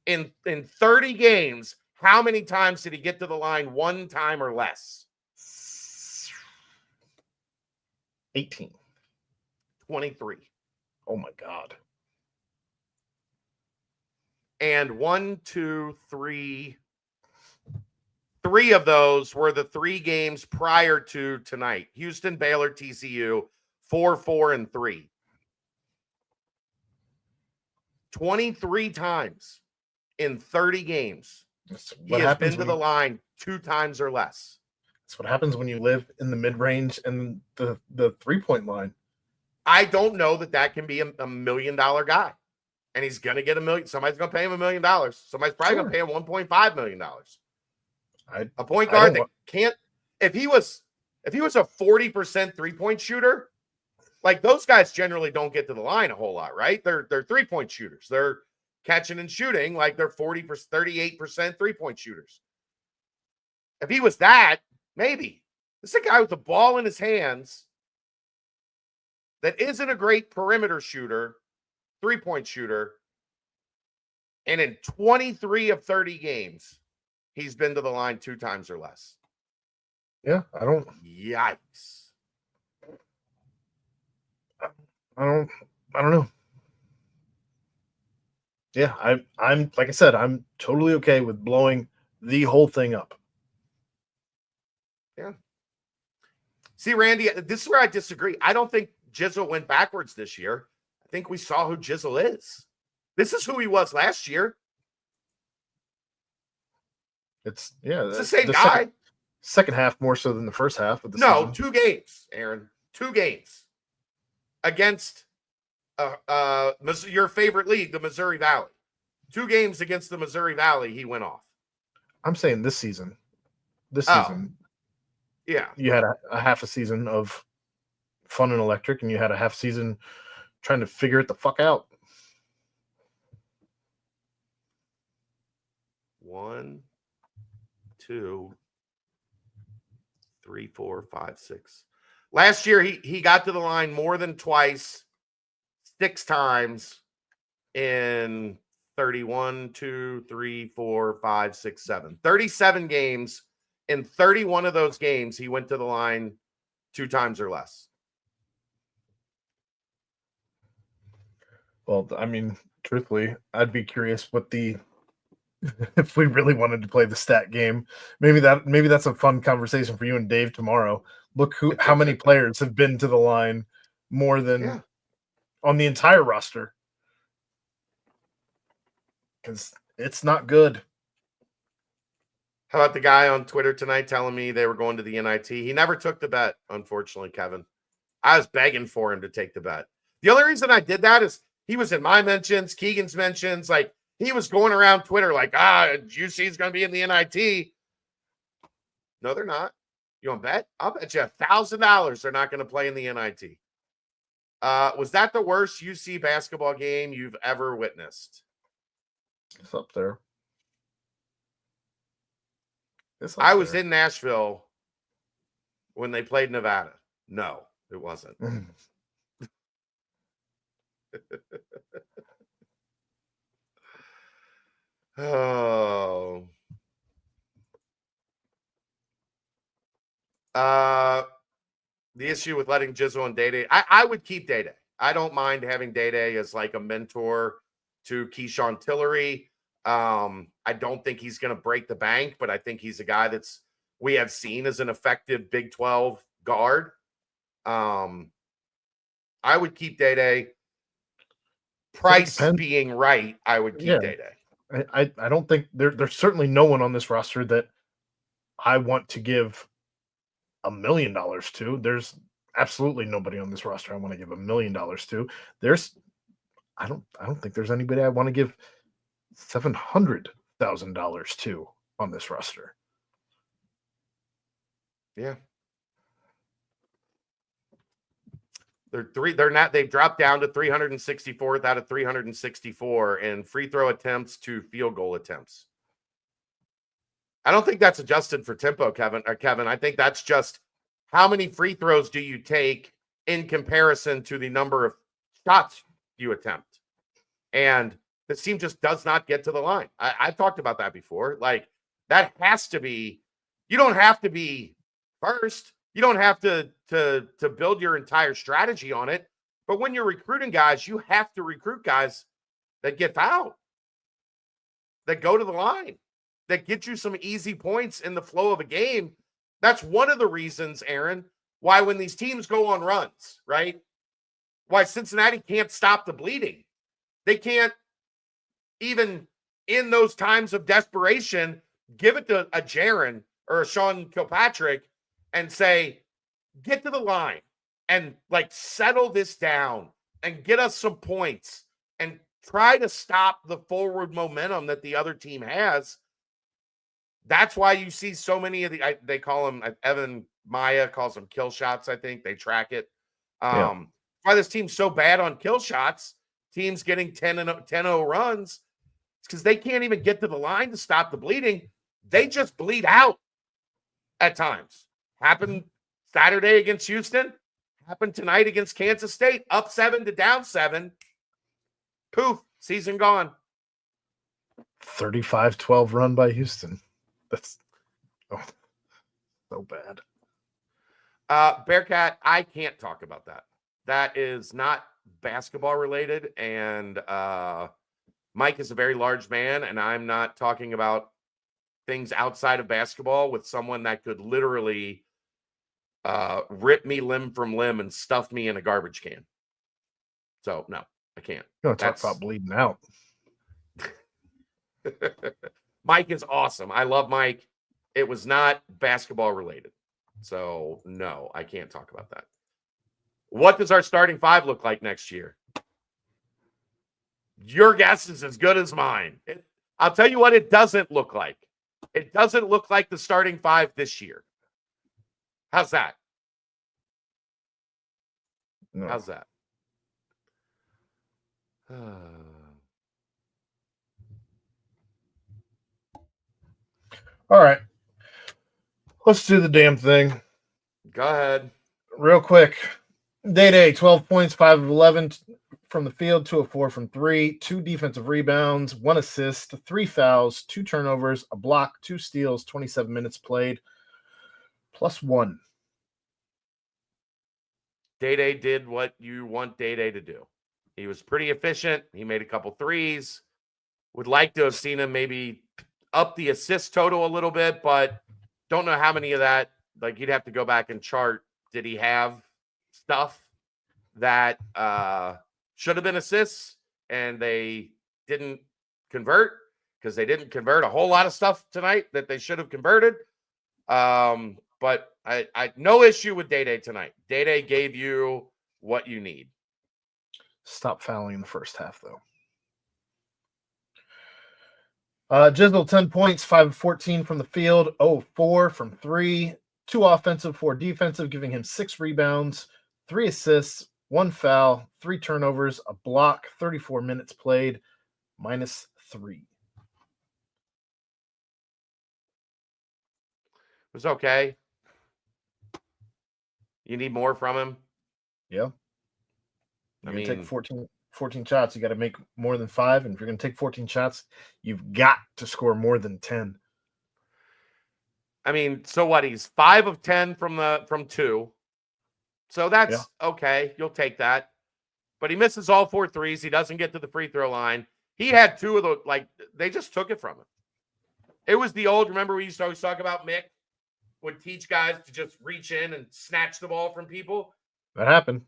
In 30 games, how many times did he get to the line one time or less? 18. 23. Oh my God. And 1, 2, 3. 3 of those were the 3 games prior to tonight. Houston, Baylor, TCU, 4, 4, and 3. 23 times in 30 games. He has been to the line 2 times or less. That's what happens when you live in the mid-range and the 3-point line. I don't know that can be a $1 million guy. And he's going to get $1 million. Somebody's going to pay him $1 million. Somebody's probably going to pay him $1.5 million. A point guard that can't – if he was a 40% 3-point shooter, like those guys generally don't get to the line a whole lot, right? They're 3-point shooters. They're catching and shooting like they're 40%, 38% 3-point shooters. If he was that, maybe. This is a guy with the ball in his hands that isn't a great perimeter shooter, 3-point shooter. And in 23 of 30 games, he's been to the line 2 times or less. Yeah, I don't. Yikes. I don't know. Yeah, I'm like I said, I'm totally okay with blowing the whole thing up. Yeah. See, Randy, this is where I disagree. I don't think Jizzle went backwards this year. I think we saw who Jizzle is. This is who he was last year. It's the same guy. Second half more so than the first half of the season. 2 games, Aaron. 2 games against your favorite league, the Missouri Valley. 2 games against the Missouri Valley, he went off. I'm saying this season. Season. Yeah. You had a half a season of fun and electric, and you had a half season trying to figure it the fuck out. 1, 2, 3, 4, 5, 6. Last year, he got to the line more than twice, 6 times in 31, 2, 3, 4, 5, 6, 7. 37 games. In 31 of those games, he went to the line 2 times or less. Well, I mean, truthfully, I'd be curious what if we really wanted to play the stat game. Maybe that's a fun conversation for you and Dave tomorrow. Look how many players have been to the line more than on the entire roster. Because it's not good. How about the guy on Twitter tonight telling me they were going to the NIT? He never took the bet, unfortunately, Kevin. I was begging for him to take the bet. The only reason I did that is he was in my mentions, Keegan's mentions. Like, he was going around Twitter like, UC is going to be in the NIT. No, they're not. You want to bet? I'll bet you $1,000 they're not going to play in the NIT. Was that the worst UC basketball game you've ever witnessed? It's up there. I was in Nashville when they played Nevada. No, it wasn't. Oh. The issue with letting Jizzle and Day-Day, I would keep Day-Day. I don't mind having Day-Day as like a mentor to Keyshawn Tillery. I don't think he's going to break the bank, but I think he's a guy we have seen as an effective Big 12 guard. I would keep Day-Day. Price being right, I would keep Day-Day. I don't think there's certainly no one on this roster that I want to give $1 million to. There's absolutely nobody on this roster I want to give $1 million to. I don't think there's anybody I want to give $700,000 to on this roster. Yeah. They've dropped down to 364th out of 364 in free throw attempts to field goal attempts. I don't think that's adjusted for tempo, Kevin. I think that's just how many free throws do you take in comparison to the number of shots you attempt. And this team just does not get to the line. I've talked about that before. Like, that has to be, you don't have to be first. You don't have to build your entire strategy on it. But when you're recruiting guys, you have to recruit guys that get fouled, that go to the line, that get you some easy points in the flow of a game. That's one of the reasons, Aaron, why when these teams go on runs, right? Why Cincinnati can't stop the bleeding. They can't even in those times of desperation give it to a Jaron or a Sean Kilpatrick and say, get to the line and like settle this down and get us some points and try to stop the forward momentum that the other team has. That's why you see so many of they call them, Evan Maya calls them kill shots. I think they track it. Why this team's so bad on kill shots, teams getting 10-0 runs, it's because they can't even get to the line to stop the bleeding. They just bleed out at times. Happened Saturday against Houston. Happened tonight against Kansas State. Up 7 to down 7. Poof, season gone. 35-12 run by Houston. That's so bad. Bearcat, I can't talk about that. That is not basketball related. And Mike is a very large man, and I'm not talking about things outside of basketball with someone that could literally rip me limb from limb and stuff me in a garbage can. So, no, I can't. You want to talk about bleeding out. Mike is awesome. I love Mike. It was not basketball related. So, no, I can't talk about that. What does our starting five look like next year? Your guess is as good as mine. I'll tell you what it doesn't look like. It doesn't look like the starting five this year. How's that? No. How's that? All right. Let's do the damn thing. Go ahead. Real quick. Day-Day, 12 points, 5 of 11 from the field, 2 of 4 from 3, 2 defensive rebounds, 1 assist, 3 fouls, 2 turnovers, a block, 2 steals, 27 minutes played, +1. Day did what you want Day to do. He was pretty efficient. He made a couple threes. Would like to have seen him maybe up the assist total a little bit, but don't know how many of that. Like, you'd have to go back and chart. Did he have stuff that should have been assists and they didn't convert? Because they didn't convert a whole lot of stuff tonight that they should have converted. But I no issue with Day tonight. Day gave you what you need. Stop fouling in the first half, though. Jizzle, 10 points, 5 of 14 from the field, 0 of 4 from 3, 2 offensive, 4 defensive, giving him 6 rebounds, 3 assists, 1 foul, 3 turnovers, a block, 34 minutes played, -3. It was okay. You need more from him. Yeah. You're going to take 14 shots. You got to make more than 5. And if you're going to take 14 shots, you've got to score more than 10. I mean, so what? He's 5 of 10 from 2. So that's okay. You'll take that. But he misses all 4 threes. He doesn't get to the free throw line. He had 2 of the, like, they just took it from him. It was the old, remember we used to always talk about Mick would teach guys to just reach in and snatch the ball from people? That happened.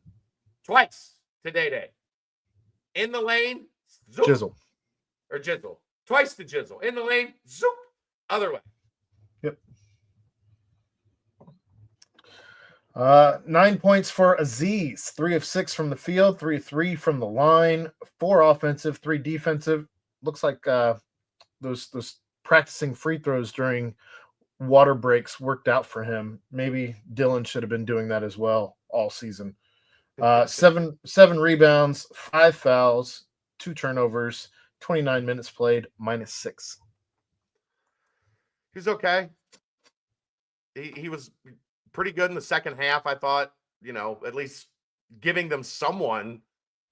Twice to Day. In the lane, zoop. Jizzle. Or Jizzle. Twice to Jizzle. In the lane, zoop. Other way. Yep. 9 points for Aziz. 3 of 6 from the field, 3 of 3 from the line, 4 offensive, 3 defensive. Looks like those practicing free throws during water breaks worked out for him. Maybe Dylan should have been doing that as well all season. 7 rebounds, 5 fouls, 2 turnovers, 29 minutes played, -6. He's okay. He was pretty good in the second half, I thought, at least giving them someone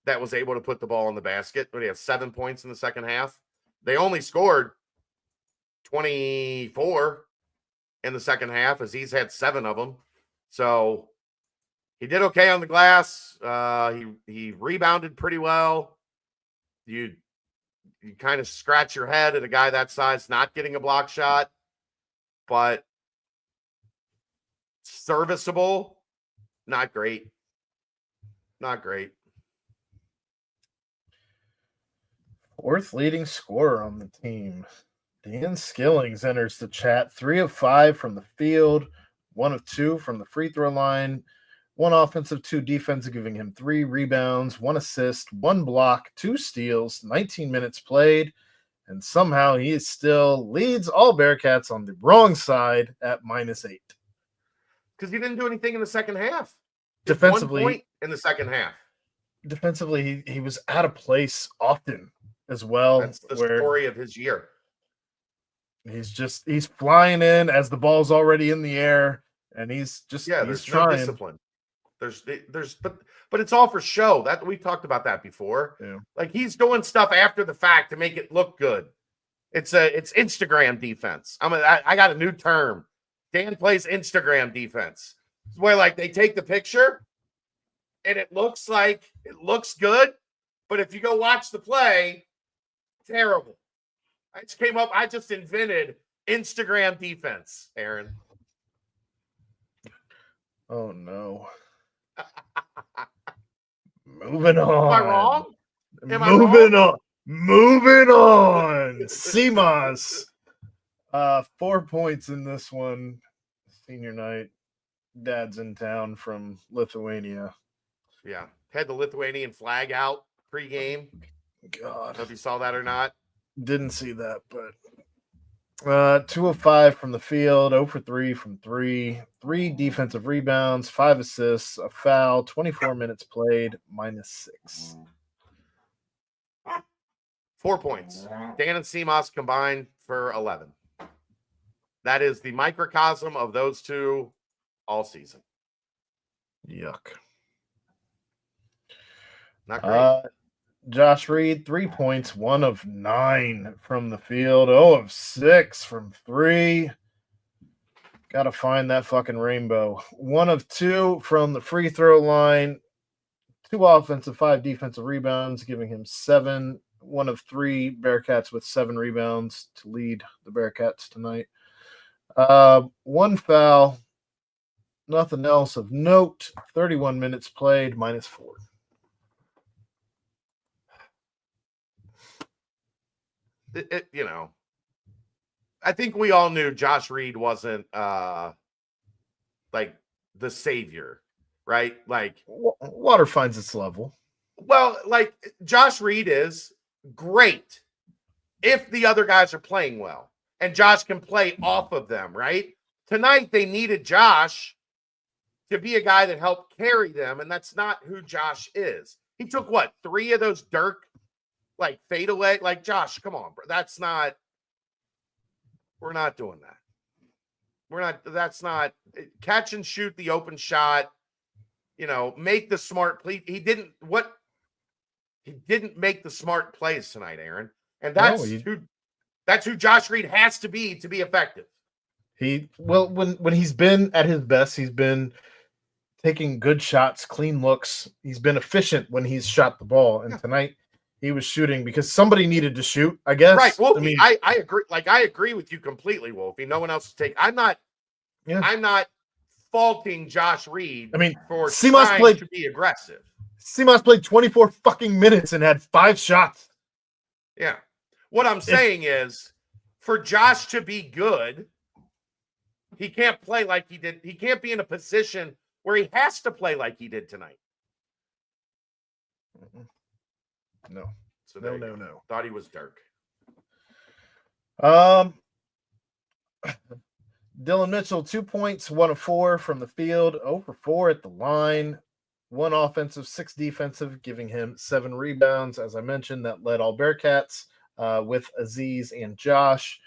that was able to put the ball in the basket. But he had 7 points in the second half. They only scored 24 in the second half. Aziz had 7 of them. So he did okay on the glass. He rebounded pretty well. You kind of scratch your head at a guy that size not getting a block shot, but serviceable. Not great. Not great. 4th leading scorer on the team. Dan Skillings enters the chat. 3 of 5 from the field, 1 of 2 from the free throw line, 1 offensive, 2 defensive, giving him 3 rebounds, 1 assist, 1 block, 2 steals, 19 minutes played, and somehow he still leads all Bearcats on the wrong side at -8. Because he didn't do anything in the second half. Defensively, 1 point in the second half. Defensively, he was out of place often as well. That's the story of his year. He's flying in as the ball's already in the air, and he's there's trying. No discipline. But it's all for show. That we talked about that before. Yeah. Like, he's doing stuff after the fact to make it look good. It's Instagram defense. I got a new term. Dan plays Instagram defense, where like they take the picture and it looks good, but if you go watch the play, terrible. I just invented Instagram defense, Aaron. Oh no. Moving on. Am I wrong? Moving on. Simas. 4 points in this one. Senior night. Dad's in town from Lithuania. Yeah. Had the Lithuanian flag out pregame. God. I don't know if you saw that or not. Didn't see that, but 2 of 5 from the field, 0 for 3 from 3, 3 defensive rebounds, 5 assists, a foul, 24 minutes played, -6. 4 points. Dan and Simas combined for 11. That is the microcosm of those two all season. Yuck. Not great. Josh Reed, 3 points, 1 of 9 from the field, 0 of 6 from 3. Gotta find that fucking rainbow. 1 of 2 from the free throw line. 2 offensive, 5 defensive rebounds, giving him 7. 1 of 3 Bearcats with 7 rebounds to lead the Bearcats tonight. 1 foul. Nothing else of note. 31 minutes played, -4. You know, I think we all knew Josh Reed wasn't like the savior, right? Like Water finds its level. Well, like Josh Reed is great if the other guys are playing well and Josh can play off of them, right? Tonight they needed Josh to be a guy that helped carry them, and that's not who Josh is. He took what, 3 of those Dirk like fadeaway? Like, Josh, come on, bro. We're not doing that. That's not catch and shoot the open shot, make the smart play. He didn't make the smart plays tonight, Aaron. And that's who Josh Reed has to be effective. When he's been at his best, he's been taking good shots, clean looks. He's been efficient when he's shot the ball. And tonight he was shooting because somebody needed to shoot, I guess. Right. Wolfie, I agree. Like, I agree with you completely, Wolfie. No one else to take. I'm not faulting Josh Reed for trying to be aggressive. Simas played 24 fucking minutes and had 5 shots. Yeah. What I'm saying is, for Josh to be good, he can't play like he did. He can't be in a position where he has to play like he did tonight. No. So no. Thought he was Dirk. Dylan Mitchell, 2 points, 1 of 4 from the field, 0 for 4 at the line, 1 offensive, 6 defensive, giving him 7 rebounds. As I mentioned, that led all Bearcats with Aziz and Josh.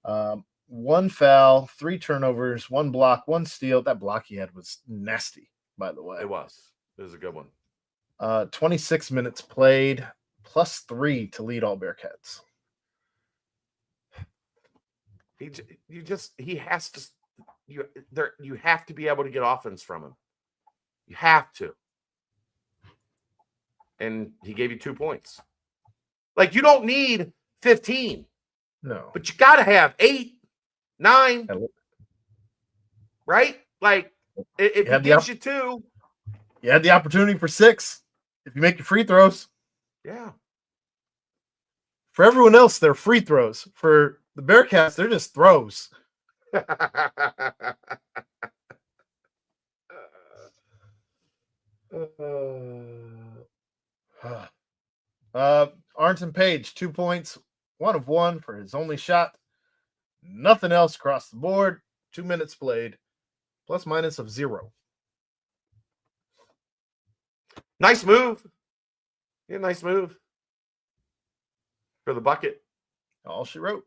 1 foul, 3 turnovers, 1 block, 1 steal. That block he had was nasty, by the way. It was a good one. 26 minutes played, +3 to lead all Bearcats. You have to be able to get offense from him. You have to. And he gave you 2 points. Like, you don't need 15. No. But you got to have 8, 9. Right? Like, if he gives you 2. You had the opportunity for 6 if you make your free throws. Yeah. For everyone else, they're free throws. For the Bearcats, they're just throws. Arnton Page, 2 points, 1 of 1 for his only shot. Nothing else across the board. 2 minutes played, ± of 0. Nice move. Yeah, nice move. For the bucket. All she wrote.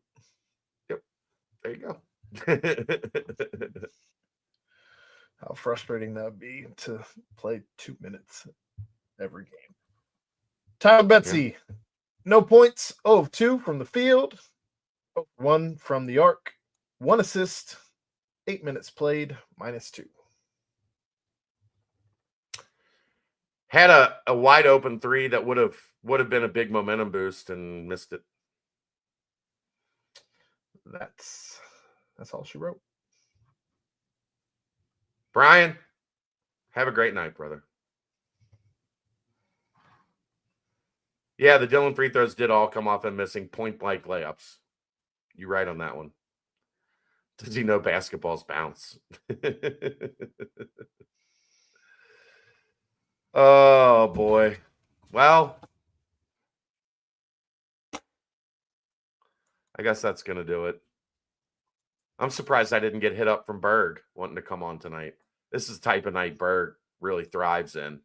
Yep. There you go. How frustrating that would be to play 2 minutes every game. Tyler Betsy, no points, 0 of 2 from the field, 1 from the arc, 1 assist, 8 minutes played, -2. Had a wide open 3 that would have been a big momentum boost and missed it. That's all she wrote. Brian, have a great night, brother. Yeah, the Dylan free throws did all come off and missing point-blank layups. You're right on that one. Does he know basketball's bounce? Oh, boy. Well, I guess that's going to do it. I'm surprised I didn't get hit up from Berg wanting to come on tonight. This is the type of night Berg really thrives in.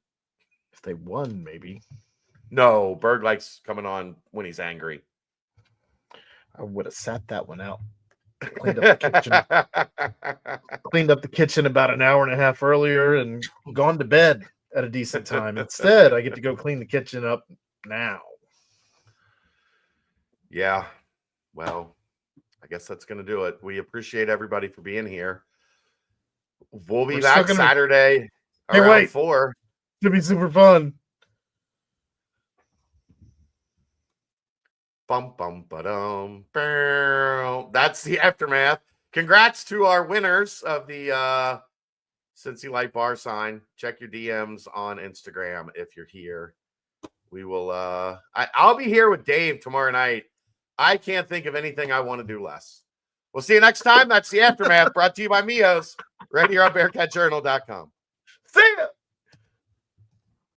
If they won, maybe. No, Berg likes coming on when he's angry. I would have sat that one out. Cleaned up the kitchen about an hour and a half earlier and gone to bed at a decent time. Instead, I get to go clean the kitchen up now. Yeah. Well, I guess that's going to do it. We appreciate everybody for being here. We'll be We're back still gonna- Saturday Hey, around wait. 4. Should be super fun. Bum bum ba-dum. Bow. That's the aftermath. Congrats to our winners of the Cincy Light bar sign. Check your DMs on Instagram if you're here. We will I'll be here with Dave tomorrow night. I can't think of anything I want to do less. We'll see you next time. That's the aftermath brought to you by Mios right here on BearcatJournal.com. See ya.